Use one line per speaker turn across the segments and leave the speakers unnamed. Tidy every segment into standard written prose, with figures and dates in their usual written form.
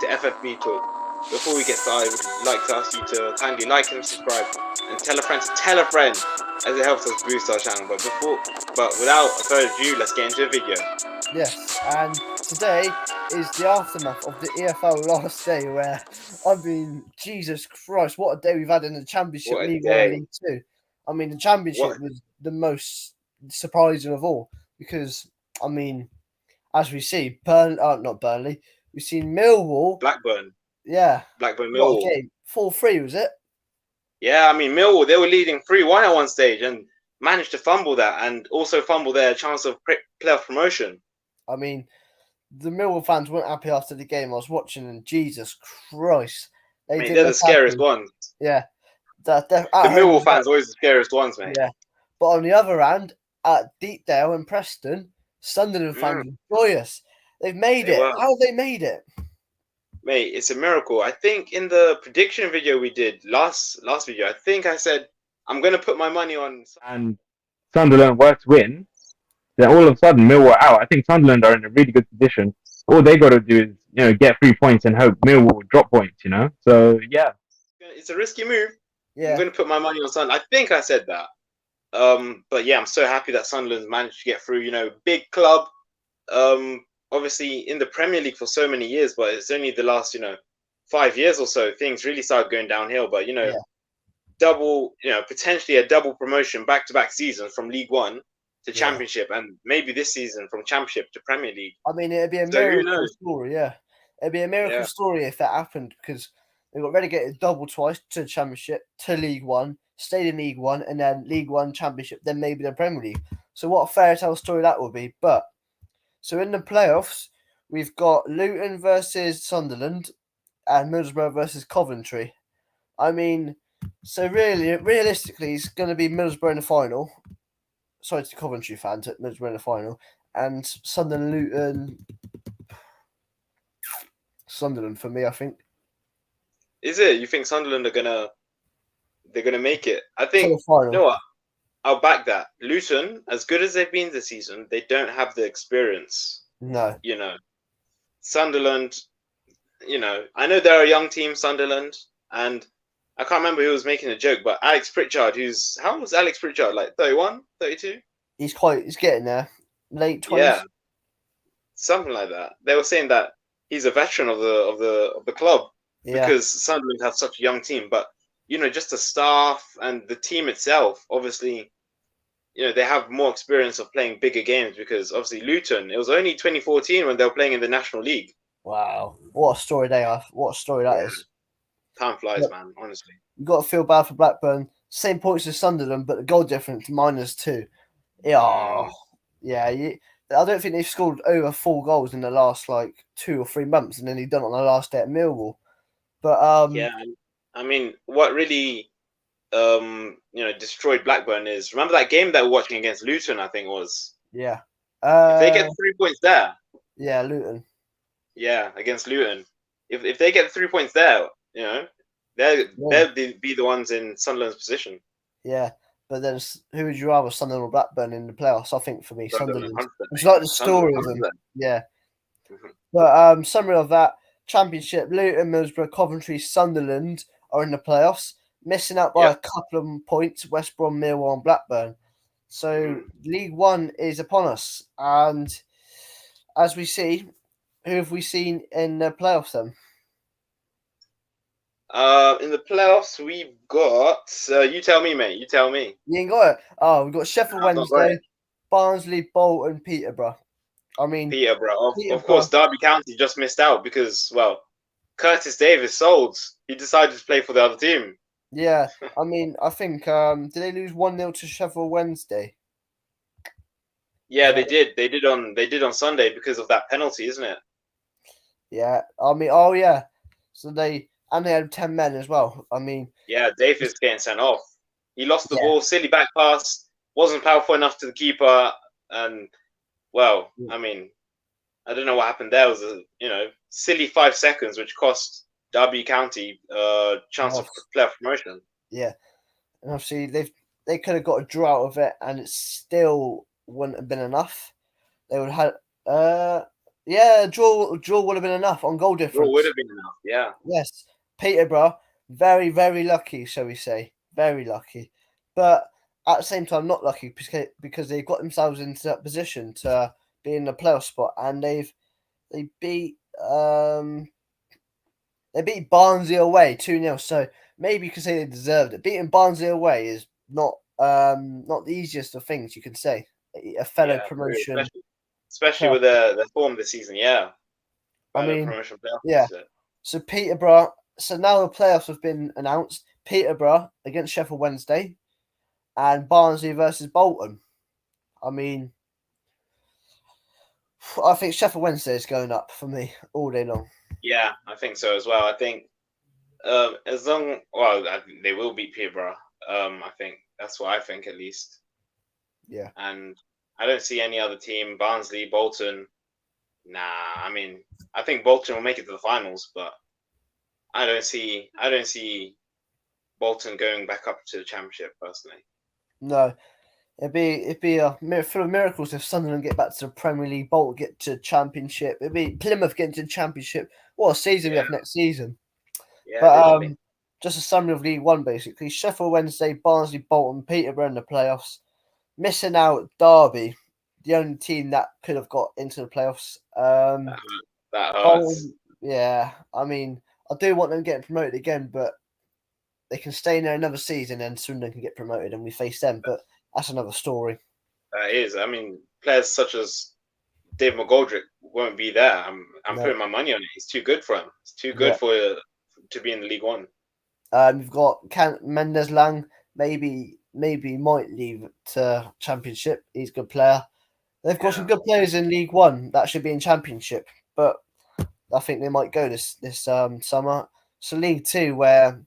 to FFB Talk. Before we get started, we'd like to ask you to kindly like and subscribe and tell a friend to tell a friend, as it helps us boost our channel. But without further ado, let's get into the video.
Yes, and today is the aftermath of the EFL Last Day, where, Jesus Christ, what a day we've had in the Championship,
What a
League 1 and
day.
League 2. The Championship was the most surprising of all, because, as we see, not Burnley, we've seen Millwall.
Blackburn
What a
Millwall.
game. 4-3, was it?
Yeah, Millwall, they were leading 3-1 at one stage and managed to fumble that and also fumble their chance of playoff promotion.
The Millwall fans weren't happy after the game. I was watching, and Jesus Christ,
They're the scariest ones.
Yeah,
the Millwall fans are always the scariest ones, mate.
Yeah, but on the other hand, at Deepdale and Preston, Sunderland fans were joyous. They've made it. How have they made it?
Mate, it's a miracle. I think in the prediction video we did last video, I think I said I'm going to put my money on,
and Sunderland were to win, then all of a sudden Millwall out. I think Sunderland are in a really good position. All they got to do is get 3 points and hope Millwall will drop points. So yeah,
it's a risky move.
Yeah,
I'm going to put my money on Sunderland. I think I said that. But yeah, I'm so happy that Sunderland's managed to get through. Big club. Obviously in the Premier League for so many years, but it's only the last 5 years or so things really started going downhill. But double, potentially a double promotion back-to-back seasons from League One to Championship, and maybe this season from Championship to Premier League.
It'd be a miracle story. Yeah, it'd be a miracle story if that happened, because they got relegated double twice to Championship, to League One, stayed in League One, and then League One, Championship, then maybe the Premier League. So what a fairy tale story that would be. But so in the playoffs, we've got Luton versus Sunderland and Middlesbrough versus Coventry. So realistically, it's going to be Middlesbrough in the final. Sorry to Coventry fans, at Middlesbrough in the final, and Sunderland for me, I think.
Is it? You think Sunderland they're gonna make it? I think.
You
know what? I'll back that. Luton, as good as they've been this season, they don't have the experience.
No.
Sunderland. I know they're a young team, Sunderland, and I can't remember who was making a joke, but Alex Pritchard, how old was Alex Pritchard? Like 31, 32?
He's getting there. Late 20s.
Yeah. Something like that. They were saying that he's a veteran of the club because Sunderland have such a young team, but just the staff and the team itself, obviously, they have more experience of playing bigger games, because obviously Luton, it was only 2014 when they were playing in the National League.
Wow. What a story they are. What a story that is.
Time flies, man, honestly.
You've got to feel bad for Blackburn. Same points as Sunderland, but the goal difference -2. Yeah. I don't think they've scored over 4 goals in the last 2 or 3 months, and then they've done it on the last day at Millwall. But
what really destroyed Blackburn is, remember that game that we're watching against Luton, I think it was.
Yeah.
If they get 3 points there.
Yeah, Luton.
Yeah, against Luton. If they get 3 points there, they'll be the ones in Sunderland's position.
Yeah, but then who would you rather, Sunderland or Blackburn in the playoffs? I think for me, Sunderland. It's like the story of them. Yeah. But summary of that: Championship, Luton, Middlesbrough, Coventry, Sunderland are in the playoffs, missing out by a couple of points. West Brom, Millwall, and Blackburn. So League One is upon us, and as we see, who have we seen in the playoffs then?
In the playoffs, we've got. You tell me, mate. You tell me.
You ain't got it. Oh, we've got Sheffield Wednesday, Barnsley, Bolton, Peterborough.
Peterborough. Of course, Derby County just missed out because, Curtis Davis sold. He decided to play for the other team.
Yeah, I think. Did they lose 1-0 to Sheffield Wednesday?
Yeah, they did. They did on Sunday because of that penalty, isn't it?
Yeah. So they had 10 men as well.
Yeah, Davis getting sent off. He lost the ball, silly back pass, wasn't powerful enough to the keeper, and I don't know what happened there. It was a silly 5 seconds, which cost Derby County chance of playoff promotion.
Yeah, and obviously they could have got a draw out of it, and it still wouldn't have been enough. They would have Yeah, draw would have been enough on goal
Draw would
difference.
have been enough. Yeah.
Yes, Peterborough, very, very lucky, shall we say. Very lucky. But at the same time, not lucky because they've got themselves into that position to be in the playoff spot, and they beat they beat Barnsley away 2-0. So maybe you could say they deserved it. Beating Barnsley away is not the easiest of things you can say. A fellow
Yeah. True.
promotion.
Especially
playoff.
with the form this season. Yeah.
I
Fellow
mean,
promotion playoff.
yeah. So Peterborough. So now the playoffs have been announced. Peterborough against Sheffield Wednesday, and Barnsley versus Bolton. I mean, I think Sheffield Wednesday is going up for me all day long.
Yeah, I think so as well. I think as long, they will beat Peterborough. I think that's what I think at least.
Yeah.
And I don't see any other team. Barnsley, Bolton. Nah, I mean, I think Bolton will make it to the finals, but I don't see Bolton going back up to the Championship personally.
No, it'd be a full of miracles if Sunderland get back to the Premier League, Bolton get to Championship. It'd be Plymouth getting to the Championship. What a season we have next season!
Yeah,
But
literally.
just a summary of League One basically: Sheffield Wednesday, Barnsley, Bolton, Peterborough in the playoffs. Missing out Derby, the only team that could have got into the playoffs.
That hurts.
Bolton, yeah, I mean, I do want them getting promoted again, but they can stay in there another season and Swindon can get promoted and we face them. But that's another story.
That is. I mean, players such as Dave McGoldrick won't be there. I'm putting my money on it. He's too good for him. It's too good to be in the League One.
You've got Mendes Lang. Maybe might leave to Championship. He's a good player. They've got some good players in League One that should be in Championship, but I think they might go this summer. So League Two, where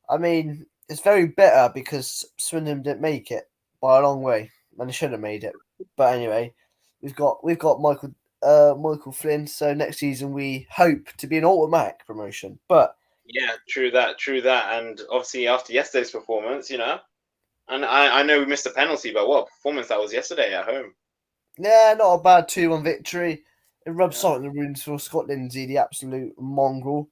I mean, it's very bitter because Swindon didn't make it by a long way, and they should have made it. But anyway, we've got Michael Flynn. So next season we hope to be an automatic promotion. But
yeah, true that. And obviously after yesterday's performance, and I know we missed a penalty, but what a performance that was yesterday at home.
Yeah, not a bad 2-1 victory. It rubs salt in the wounds for Scott Lindsay, the absolute mongrel.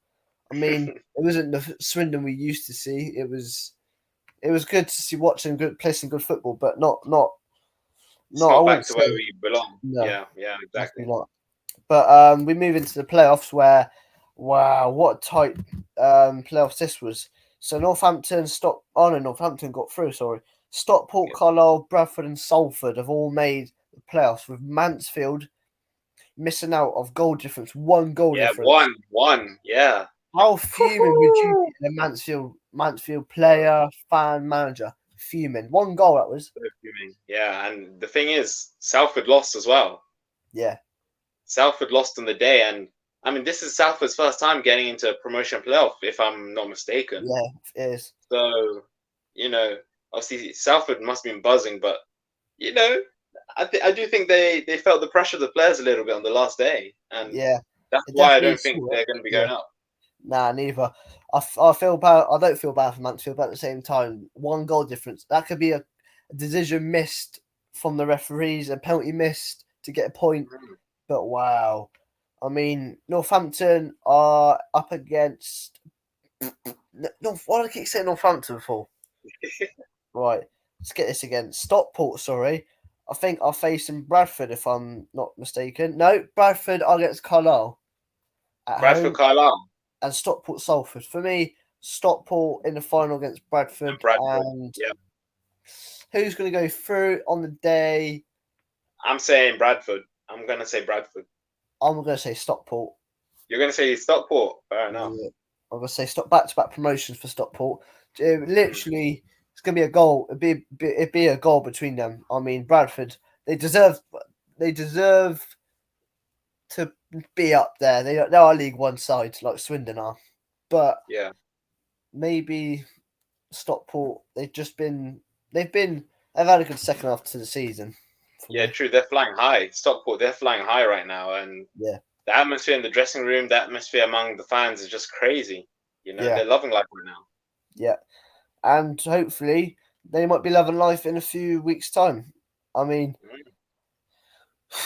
I mean, it wasn't the Swindon we used to see. It was good to see watching good play some good football, but not.
It's not back to where we belong.
No,
yeah, exactly.
Not. But we move into the playoffs where, wow, what a tight playoffs this was. So Northampton got through. Sorry, Stockport, Carlisle, Bradford, and Salford have all made the playoffs with Mansfield missing out of goal difference, one goal difference.
One, yeah.
How fuming would you be, the Mansfield player, fan, manager? Fuming. One goal that was.
So fuming. Yeah, and the thing is, Salford lost as well.
Yeah.
Salford lost on the day, and I mean, this is Salford's first time getting into a promotion playoff, if I'm not mistaken.
Yeah, it is.
So, obviously Salford must have been buzzing, but I do think they felt the pressure of the players a little bit on the last day, and that's why I don't think they're going to be going up.
Nah, neither. I feel bad. I don't feel bad for Mansfield, but at the same time, one goal difference that could be a decision missed from the referees, a penalty missed to get a point. But wow, I mean, Northampton are up against. No, why do I keep saying Northampton for? Right, let's get this again. Stockport, sorry. I think are facing Bradford, if I'm not mistaken. No, Bradford are against Carlisle.
Bradford, Carlisle.
And Stockport, Salford. For me, Stockport in the final against Bradford. And who's going to go through on the day?
I'm saying Bradford. I'm going to say Bradford.
I'm going to say Stockport.
You're going to say Stockport? Fair enough.
Yeah. I'm going to say back-to-back promotions for Stockport. Literally, it's going to be a goal. It'd be a goal between them. I mean, Bradford, they deserve to be up there. They are League One sides like Swindon are, but maybe Stockport. They've had a good second half to the season.
Yeah, true. They're flying high. Stockport, they're flying high right now, and the atmosphere in the dressing room, the atmosphere among the fans is just crazy. They're loving life right now.
Yeah, and hopefully they might be loving life in a few weeks' time. I mean,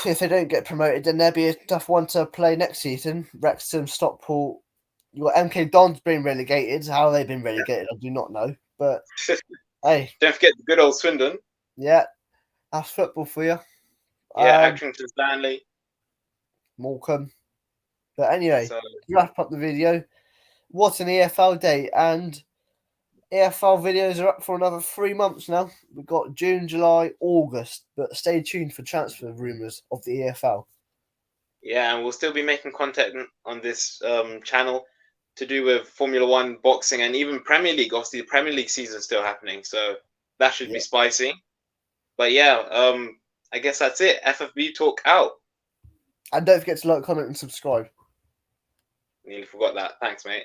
if they don't get promoted, then there'll be a tough one to play next season. Wrexham, Stockport. You got MK Dons being relegated. How they've been relegated, I do not know. But hey,
don't forget the good old Swindon.
Yeah, that's football for you.
Yeah, Accrington Stanley.
Morecambe. But anyway,
So,
wrap up the video. What an EFL day. And EFL videos are up for another 3 months now. We've got June, July, August. But stay tuned for transfer rumours of the EFL.
yeah, and we'll still be making content on this channel to do with Formula One, boxing, and even Premier League. Obviously, the Premier League season is still happening, so that should be spicy. But yeah, I guess that's it. FFB talk out.
And don't forget to like, comment, and subscribe.
Nearly forgot that. Thanks, mate.